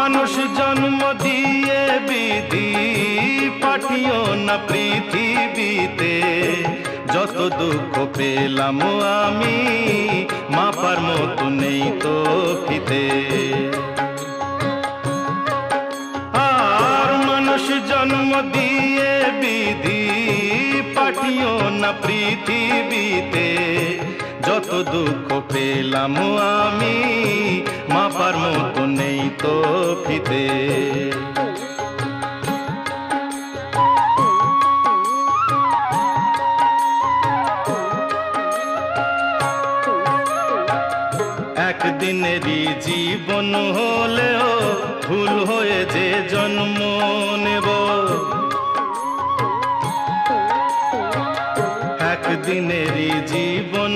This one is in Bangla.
মানুষ জন্ম দিয়ে বিধি পাঠিও না পৃথিবীতে, যত দুঃখ পেলাম আমি মাপার মতো নেই তো ফিতে। আর মানুষ জন্ম দিয়ে বিধি পাঠিও না পৃথিবীতে, যত দুঃখ পেলাম আমি মাপার মতো নেই তো ফিতে। একদিনেরই জীবন হলেও ভুল হয়ে যে জন্ম নেব, একদিনেরই জীবন